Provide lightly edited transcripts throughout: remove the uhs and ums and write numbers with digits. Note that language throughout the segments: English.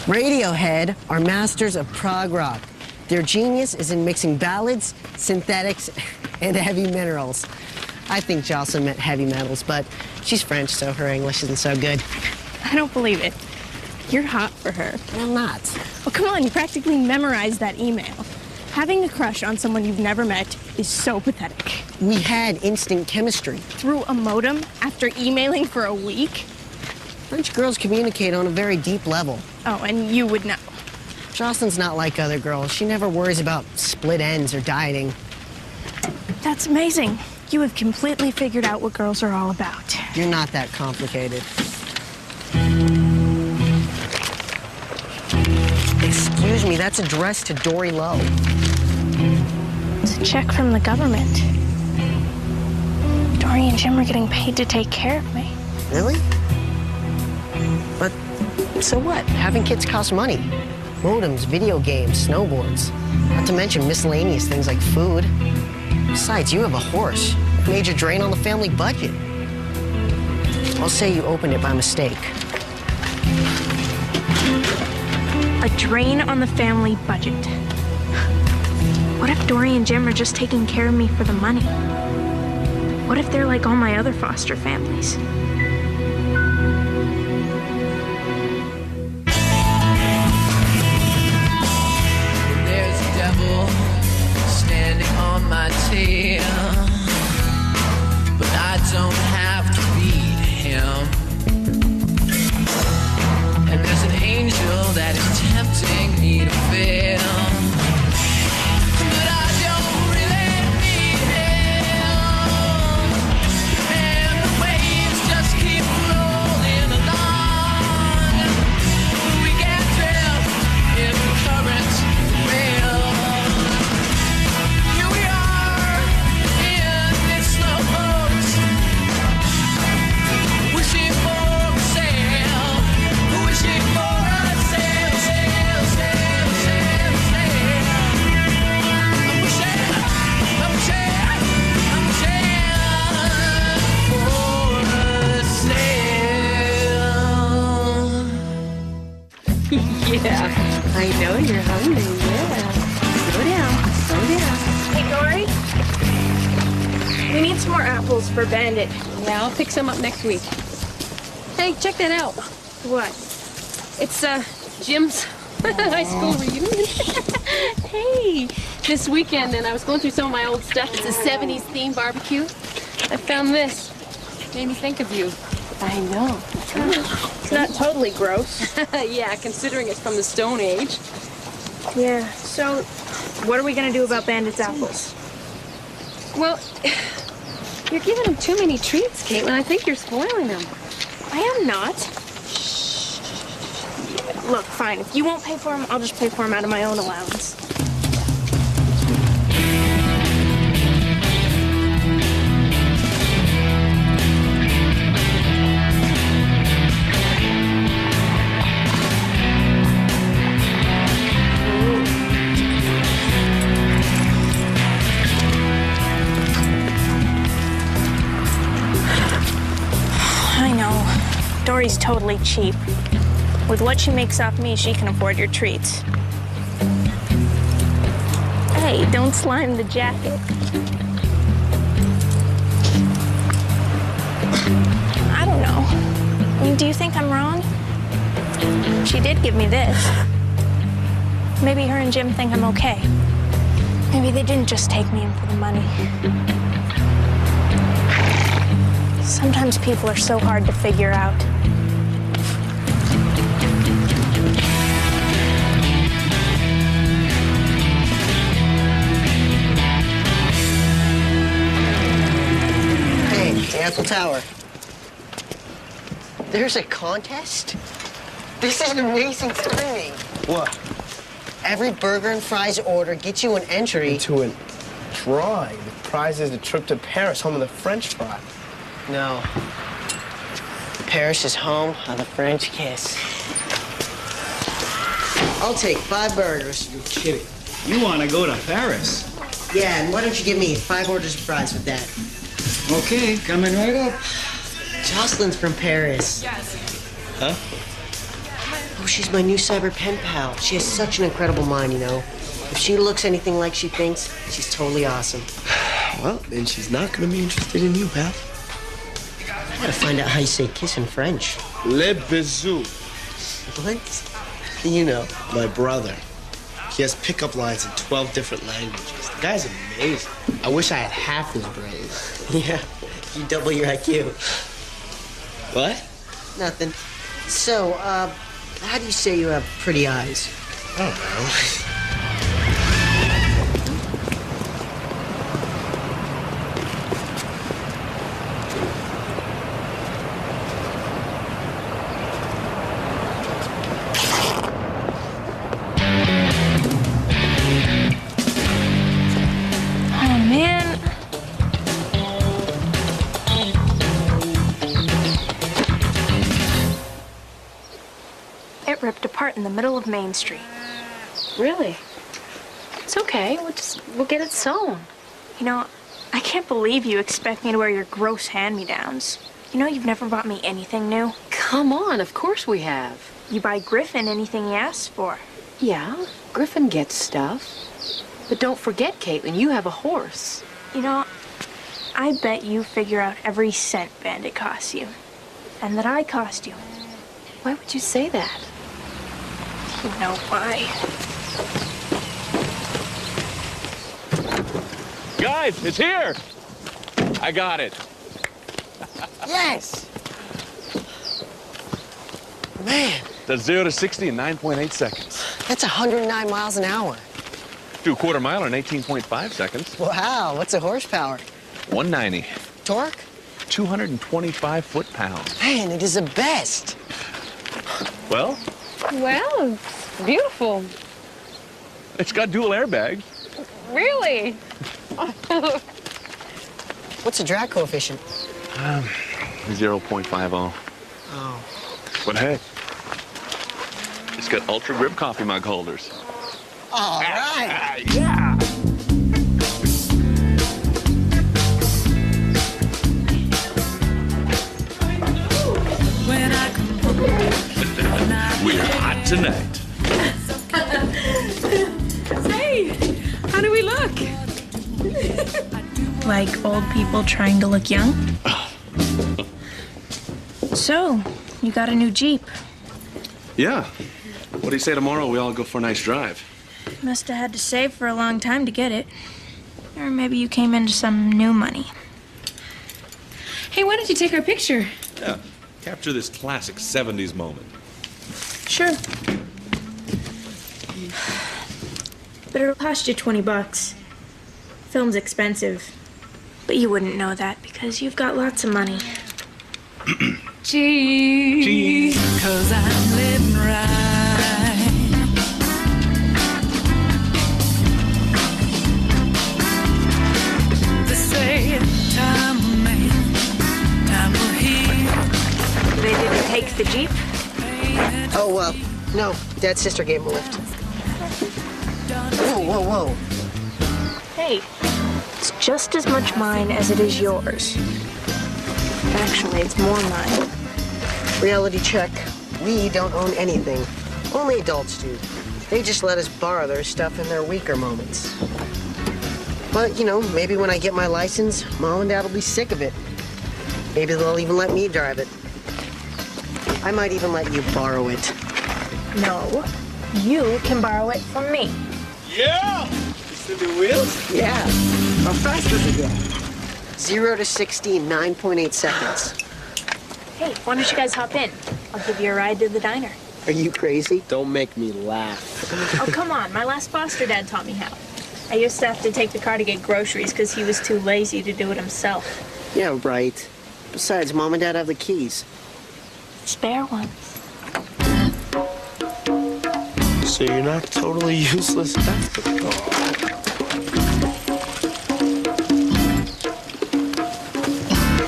Radiohead are masters of prog rock. Their genius is in mixing ballads, synthetics, and heavy minerals. I think Jocelyn meant heavy metals, but she's French, so her English isn't so good. I don't believe it. You're hot for her. I'm not. Well, come on, you practically memorized that email. Having a crush on someone you've never met is so pathetic. We had instant chemistry. Through a modem after emailing for a week? French girls communicate on a very deep level. Oh, and you would know. Jocelyn's not like other girls. She never worries about split ends or dieting. That's amazing. You have completely figured out what girls are all about. You're not that complicated. Excuse me, that's addressed to Dory Lowe. It's a check from the government. Dory and Jim are getting paid to take care of me. Really? But so what? Having kids costs money. Modems, video games, snowboards. Not to mention miscellaneous things like food. Besides, you have a horse. Major drain on the family budget. I'll say you opened it by mistake. A drain on the family budget. What if Dory and Jim are just taking care of me for the money? What if they're like all my other foster families? There's a devil standing on my tail, but I don't have to beat him. And there's an angel that is tempting me to fail, but I don't really need him. And the waves just keep rolling along. We get trapped in the current rail. Here we are in this slow boat, wishing for a sail, wishing for a sail, sail, sail, sail, sail. I'm wishing for a sail. Yeah, I know you're hungry, yeah. Slow down. Hey, Dory. We need some more apples for Bandit. Yeah, I'll pick some up next week. Hey, check that out. What? It's, Jim's high school reunion. Hey, this weekend, and I was going through some of my old stuff. It's a 70s themed barbecue. I found this. Made me think of you. I know. It's not totally gross. Yeah, considering it's from the Stone Age. Yeah, so what are we gonna do about Bandit's apples? Well, you're giving him too many treats, Caitlin. I think you're spoiling him. I am not. Look, fine. If you won't pay for them, I'll just pay for them out of my own allowance. I know. Dory's totally cheap. With what she makes off me, she can afford your treats. Hey, don't slime the jacket. I don't know. I mean, do you think I'm wrong? She did give me this. Maybe her and Jim think I'm okay. Maybe they didn't just take me in for the money. Sometimes people are so hard to figure out. Hey, the Eiffel Tower. There's a contest? This is amazing timing. What? Every burger and fries order gets you an entry. Into a drawing. The prize is a trip to Paris, home of the French fry. No. Paris is home of the French kiss. I'll take 5 burgers. You're kidding. You want to go to Paris? Yeah, and why don't you give me 5 orders of fries with that? Okay, coming right up. Jocelyn's from Paris. Huh? Oh, she's my new cyber pen pal. She has such an incredible mind, you know. If she looks anything like she thinks, she's totally awesome. Well, then she's not gonna be interested in you, pal. I gotta find out how you say kiss in French. Le bisou. What? You know. My brother. He has pickup lines in 12 different languages. The guy's amazing. I wish I had half his brain. Yeah, you double your IQ. What? Nothing. So, how do you say you have pretty eyes? I don't know. Oh, man. It ripped apart in the middle of Main Street. Really? It's okay. We'll get it sewn. You know, I can't believe you expect me to wear your gross hand-me-downs. You know you've never bought me anything new. Come on, of course we have. You buy Griffin anything he asks for. Yeah, Griffin gets stuff. But don't forget, Caitlin, you have a horse. You know, I bet you figure out every cent Bandit costs you. And that I cost you. Why would you say that? You know why. Guys, it's here! I got it. Yes! Man, That's 0 to 60 in 9.8 seconds. that's 109 miles an hour. Do a quarter mile in 18.5 seconds. Wow, what's a horsepower? 190. Torque? 225 foot-pounds. Man, it is the best. Well, Well, it's beautiful. it's got dual airbags. Really? What's the drag coefficient? 0.50. Oh. But hey, it's got ultra grip coffee mug holders. All right. Yeah! We're hot tonight. Hey, how do we look? Like old people trying to look young? So, you got a new Jeep. Yeah. What do you say tomorrow we all go for a nice drive? Must have had to save for a long time to get it. Or maybe you came into some new money. Hey, why don't you take our picture? Yeah, capture this classic 70s moment. Sure. But it'll cost you $20. Film's expensive. But you wouldn't know that because you've got lots of money. Cheese, 'cause I'm living right. They say time will make, time will heal. They didn't take the Jeep? Oh, well, no. Dad's sister gave him a lift. Whoa, whoa, whoa. Hey, it's just as much mine as it is yours. Actually, it's more mine. Reality check. We don't own anything. Only adults do. They just let us borrow their stuff in their weaker moments. But, you know, maybe when I get my license, Mom and Dad will be sick of it. Maybe they'll even let me drive it. I might even let you borrow it. No, you can borrow it from me. Yeah! You the wheels? Yeah. How fast does it go? 0 to 60 in 9.8 seconds. Hey, why don't you guys hop in? I'll give you a ride to the diner. Are you crazy? Don't make me laugh. Oh, come on. My last foster dad taught me how. I used to have to take the car to get groceries because he was too lazy to do it himself. Yeah, right. Besides, Mom and Dad have the keys. Spare ones. So you're not totally useless? That's the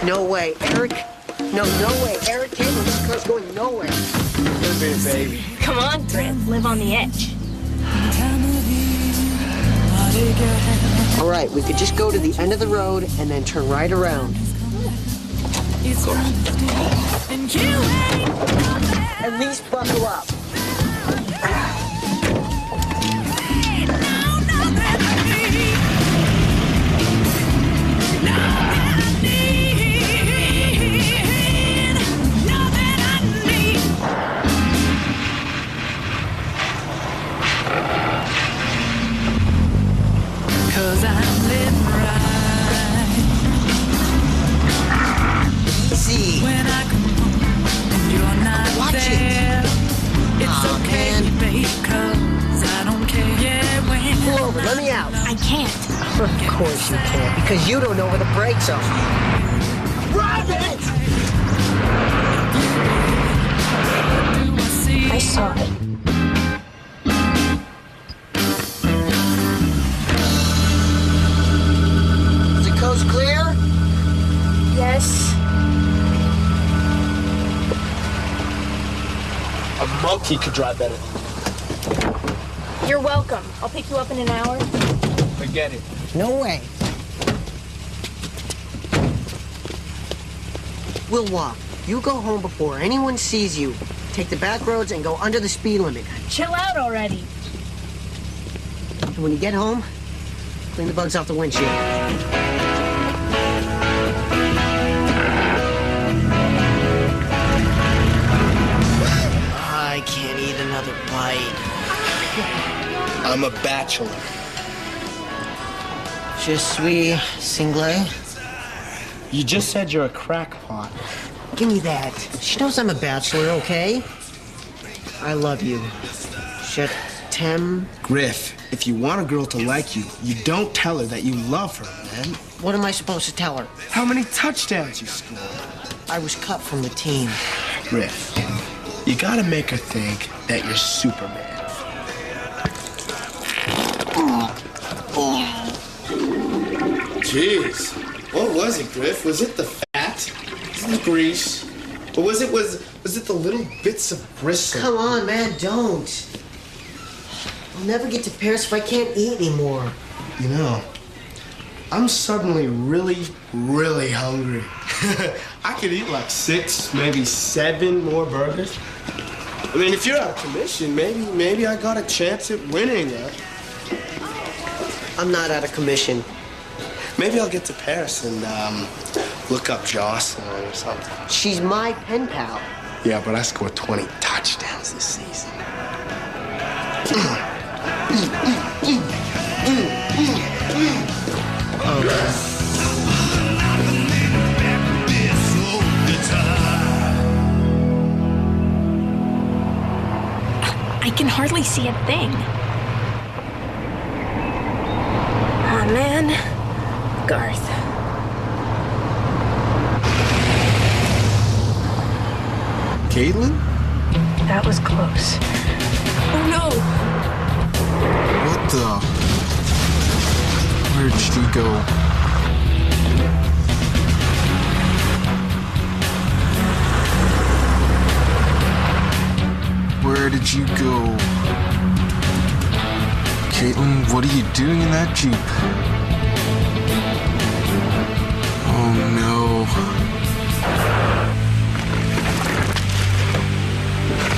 No way, Eric. No way. Eric Cable, this car's going nowhere. baby. Come on, Trent. Live on the edge. All right, we could just go to the end of the road and then turn right around. At least buckle up. let me out. I can't. Of course you can't, because you don't know where the brakes are. Robin! I saw it. Is the coast clear? Yes. A monkey could drive better than you. You're welcome. I'll pick you up in an hour. Forget it. No way. We'll walk. You go home before anyone sees you. Take the back roads and go under the speed limit. Chill out already. And when you get home, clean the bugs off the windshield. I can't eat another bite. I'm a bachelor. Je suis single. You just said you're a crackpot. Give me that. She knows I'm a bachelor, okay? I love you. Je t'aime. Griff, if you want a girl to like you, you don't tell her that you love her, man. What am I supposed to tell her? How many touchdowns you scored? I was cut from the team. Griff, you gotta make her think that you're Superman. Jeez, what was it, Griff? Was it the fat? Was it the grease? Or was it the little bits of bristle? Come on, man, don't. I'll never get to Paris if I can't eat anymore. You know, I'm suddenly really, really hungry. I could eat like 6, maybe 7 more burgers. I mean, if you're out of commission, maybe I got a chance at winning. I'm not out of commission. Maybe I'll get to Paris and look up Jocelyn or something. She's my pen pal. Yeah, but I scored 20 touchdowns this season. I can hardly see a thing. Oh, man. Garth. Caitlin? That was close. Oh, no. What the? Where'd she go? Where did you go? Caitlin, what are you doing in that Jeep? Oh no.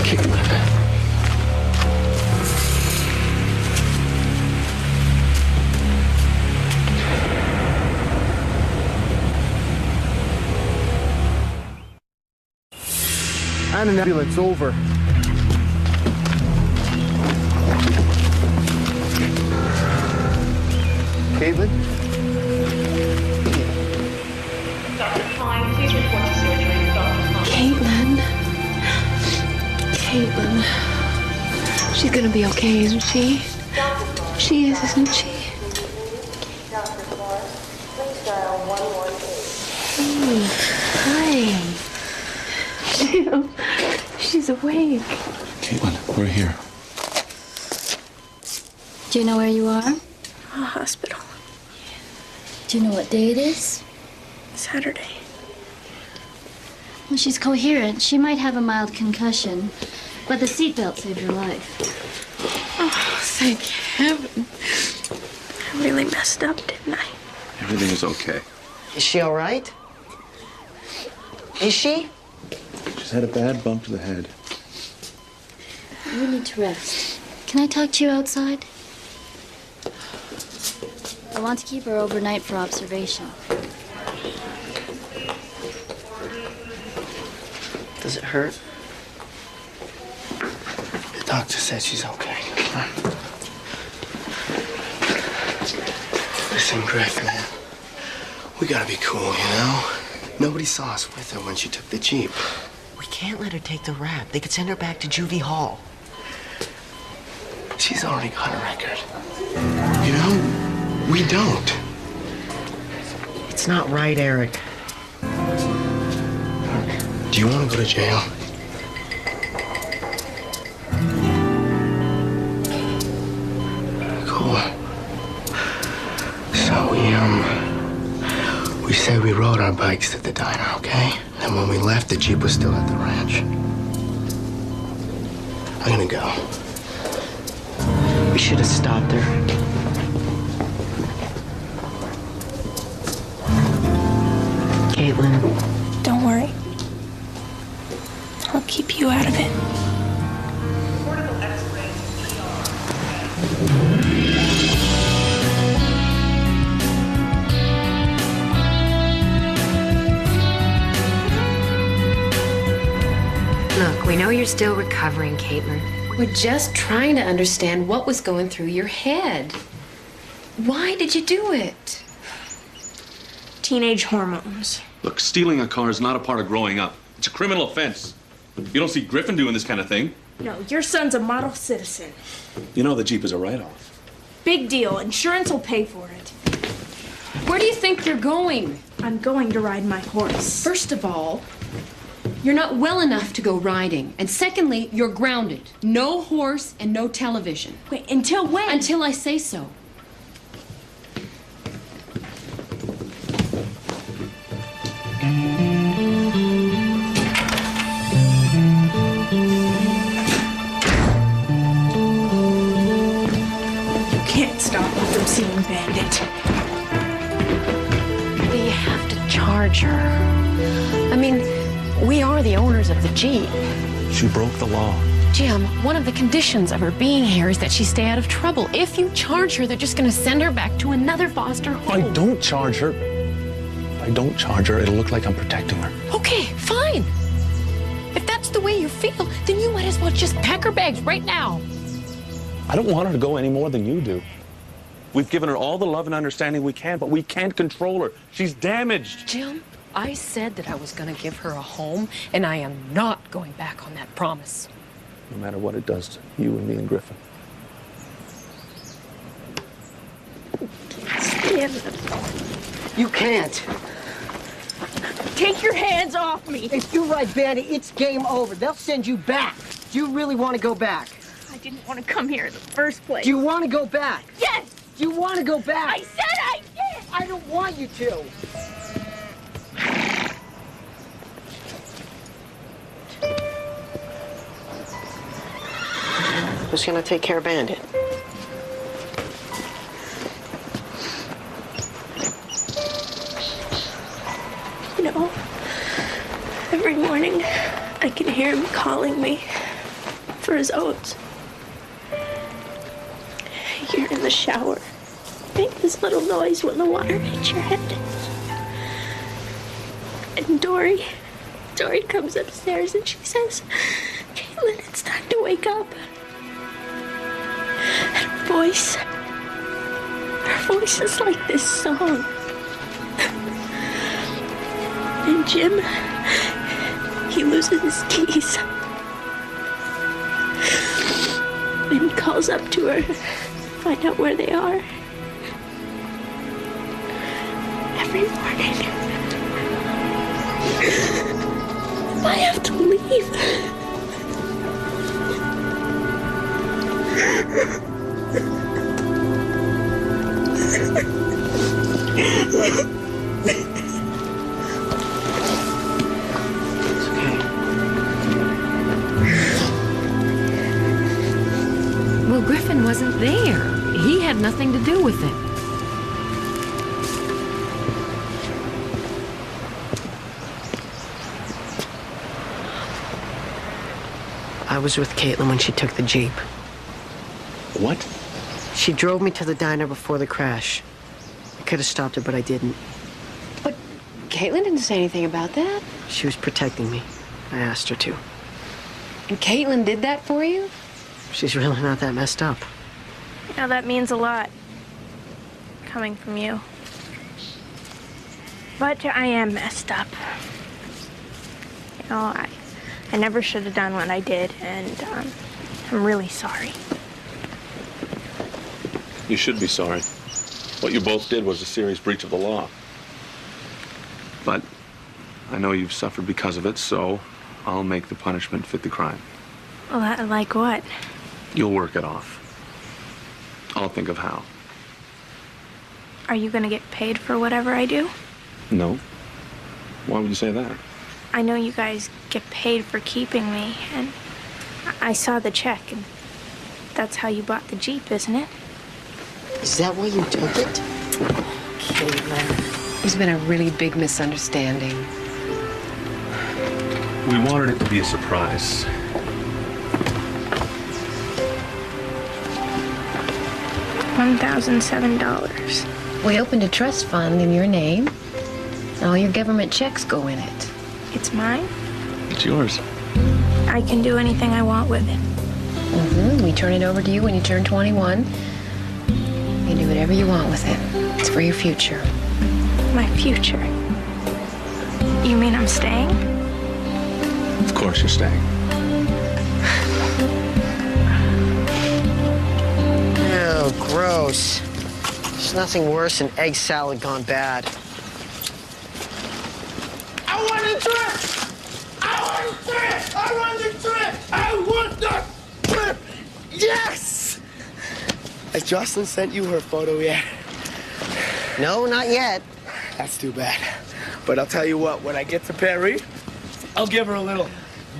Caitlin. And an ambulance over. Caitlin? Caitlin. She's gonna be okay, isn't she? She is, isn't she? Hey, hi. She's awake. Caitlin, we're here. Do you know where you are? A hospital. Do you know what day it is? Saturday. Well, she's coherent. She might have a mild concussion, but the seatbelt saved her life. Oh, thank heaven. I really messed up, didn't I? Everything is okay. Is she all right? Is she? She's had a bad bump to the head. You need to rest. Can I talk to you outside? I want to keep her overnight for observation. Does it hurt? The doctor said she's okay. Listen, Griff, man. We gotta be cool, you know? Nobody saw us with her when she took the Jeep. We can't let her take the rap. They could send her back to Juvie Hall. She's already got a record. You know, we don't. It's not right, Eric. Do you want to go to jail? Cool. So we said we rode our bikes to the diner, okay? And when we left, the Jeep was still at the ranch. I'm gonna go. We should have stopped her. Caitlin. Don't worry. I'll keep you out of it. Look, we know you're still recovering, Caitlin. We're just trying to understand what was going through your head. Why did you do it? Teenage hormones. Look, stealing a car is not a part of growing up. It's a criminal offense. You don't see Griffin doing this kind of thing. No, your son's a model citizen. You know the Jeep is a write-off. Big deal. Insurance will pay for it. Where do you think you're going? I'm going to ride my horse. First of all, you're not well enough to go riding. And secondly, you're grounded. No horse and no television. Wait, until when? Until I say so. You can't stop me from seeing Bandit. You have to charge her. I mean, we are the owners of the Jeep. She broke the law. Jim, one of the conditions of her being here is that she stay out of trouble. If you charge her, they're just going to send her back to another foster home. I don't charge her. If I don't charge her, it'll look like I'm protecting her. Okay, fine. If that's the way you feel, then you might as well just pack her bags right now. I don't want her to go any more than you do. We've given her all the love and understanding we can, but we can't control her. She's damaged. Jim, I said that I was going to give her a home, and I am not going back on that promise. No matter what it does to you and me and Griffin. You can't. Take your hands off me. If you ride Bandit, it's game over. They'll send you back. Do you really want to go back? I didn't want to come here in the first place. Do you want to go back? Yes! Do you want to go back? I said I did! I don't want you to. Who's gonna take care of Bandit? You know, every morning I can hear him calling me for his oats. You're in the shower. Make this little noise when the water hits your head. And Dory comes upstairs and she says, Caitlin, it's time to wake up. And her voice is like this song. And Jim, he loses his keys. And he calls up to her to find out where they are. Every morning. I have to leave. Well, Griffin wasn't there. He had nothing to do with it. I was with Caitlin when she took the Jeep. What? She drove me to the diner before the crash. I could have stopped her, but I didn't. But Caitlin didn't say anything about that. She was protecting me. I asked her to. And Caitlin did that for you? She's really not that messed up. Now that means a lot. Coming from you. But I am messed up. You know, I never should have done what I did, and I'm really sorry. You should be sorry. What you both did was a serious breach of the law. But I know you've suffered because of it, so I'll make the punishment fit the crime. Well, like what? You'll work it off. I'll think of how. Are you gonna get paid for whatever I do? No. Why would you say that? I know you guys get paid for keeping me, and I saw the check, and that's how you bought the Jeep, isn't it? Is that why you took it? Caitlin, there's been a really big misunderstanding. We wanted it to be a surprise. $1,007. We opened a trust fund in your name. All your government checks go in it. It's mine? It's yours. I can do anything I want with it. We turn it over to you when you turn 21. You can do whatever you want with it. It's for your future. My future? You mean I'm staying? Of course you're staying. Oh, gross. There's nothing worse than egg salad gone bad. I want the trip! I want the trip! I want the trip! I want the trip! Yes! Has Jocelyn sent you her photo yet? No, not yet. That's too bad. But I'll tell you what, when I get to Paris, I'll give her a little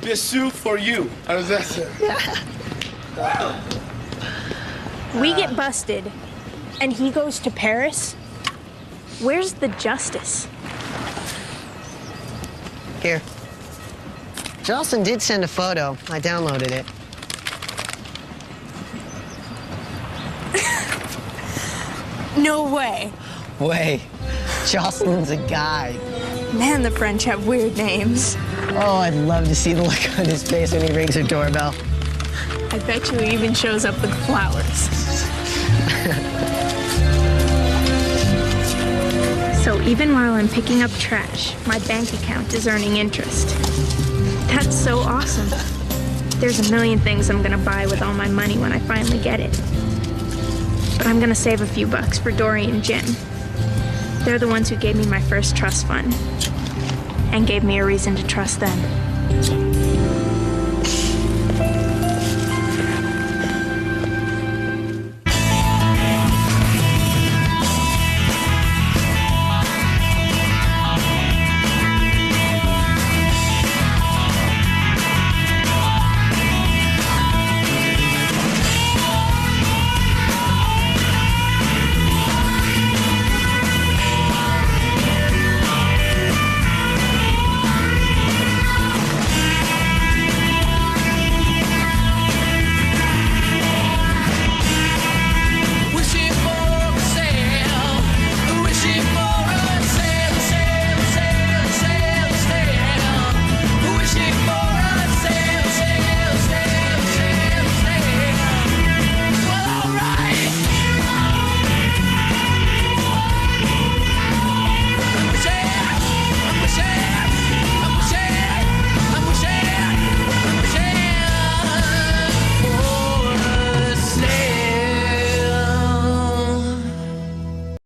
bisou for you. How does that sound? We get busted, and he goes to Paris? Where's the justice? Here. Jocelyn did send a photo. I downloaded it. No way. Way. Jocelyn's a guy. Man, the French have weird names. Oh, I'd love to see the look on his face when he rings her doorbell. I bet you he even shows up with flowers. So even while I'm picking up trash, my bank account is earning interest. That's so awesome. There's a million things I'm gonna buy with all my money when I finally get it. But I'm gonna save a few bucks for Dory and Jim. They're the ones who gave me my first trust fund and gave me a reason to trust them.